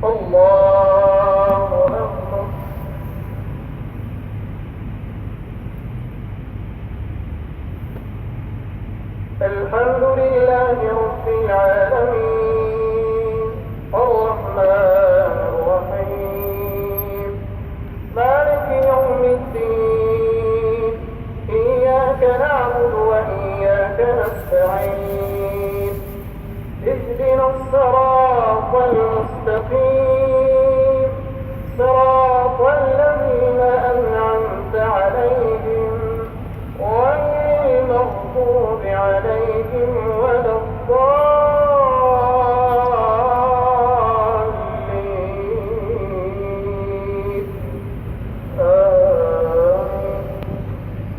الله أكبر. الحمد لله رب العالمين الرحمن الرحيم مالك يوم الدين إياك نعبد وإياك نستعين اهدنا الصراط المستقيم صراط الذين أنعمت عليهم غير المغضوب عليهم